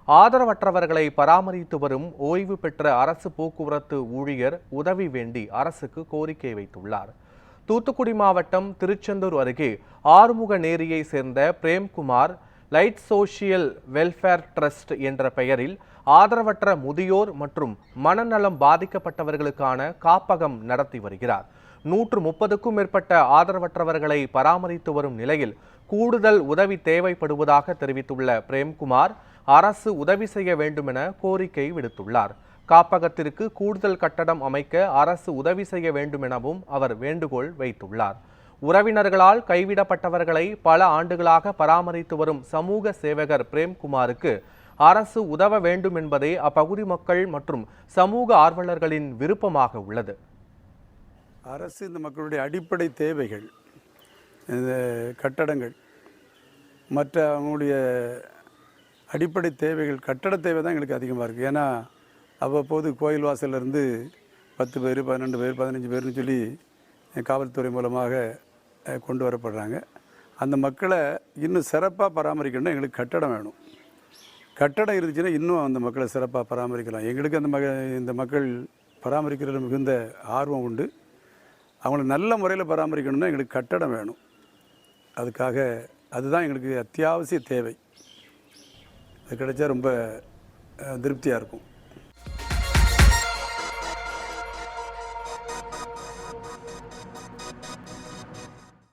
ஆதரவற்றவர்களை பராமரித்து வரும் ஓய்வு பெற்ற அரசு போக்குவரத்து ஊழியர் உதவி வேண்டி அரசுக்கு கோரிக்கை வைத்துள்ளார். தூத்துக்குடி மாவட்டம் திருச்செந்தூர் அருகே ஆறுமுக நேரியை சேர்ந்த Premkumar light social welfare trust என்ற பெயரில் ஆதரவற்ற முதியோர் மற்றும் மனநலம் பாதிக்கப்பட்டவர்களுக்கான காப்பகம் நடத்தி வருகிறார். 130க்கும் மேற்பட்ட ஆதரவற்றவர்களை பராமரித்து வரும் நிலையில் கூடுதல் உதவி தேவைப்படுவதாக தெரிவித்துள்ள பிரேம்குமார் அரசு உதவி செய்ய வேண்டும் என கோரிக்கை விடுத்துள்ளார். காப்பகத்திற்கு கூடுதல் கட்டடம் அமைக்க அரசு உதவி செய்ய வேண்டும் எனவும் அவர் வேண்டுகோள் வைத்துள்ளார். உறவினர்களால் கைவிடப்பட்டவர்களை பல ஆண்டுகளாக பராமரித்து வரும் சமூக சேவகர் பிரேம்குமாருக்கு அரசு உதவ வேண்டும் என்பதே அப்பகுதி மக்கள் மற்றும் சமூக ஆர்வலர்களின் விருப்பமாக உள்ளது. அரசு இந்த மக்களுடைய அடிப்படை தேவைகள், இந்த கட்டடங்கள், மற்ற அவங்களுடைய அடிப்படை தேவைகள், கட்டட தேவை தான் எங்களுக்கு அதிகமாக இருக்குது. ஏன்னா அவ்வப்போது கோயில் வாசலிருந்து 10 பேர் 12 பேர் 15 பேர்னு சொல்லி காவல்துறை மூலமாக கொண்டு வரப்படுறாங்க. அந்த மக்களை இன்னும் சிறப்பாக பராமரிக்கணும்னா எங்களுக்கு கட்டடம் வேணும். கட்டடம் இருந்துச்சுன்னா இன்னும் அந்த மக்களை சிறப்பாக பராமரிக்கலாம். எங்களுக்கு அந்த இந்த மக்கள் பராமரிக்கிறதுல மிகுந்த ஆர்வம் உண்டு. அவங்களை நல்ல முறையில் பராமரிக்கணும்னா எங்களுக்கு கட்டடம் வேணும். அதுதான் எங்களுக்கு அத்தியாவசிய தேவை. அது கிடைச்சா ரொம்ப திருப்தியாக இருக்கும்.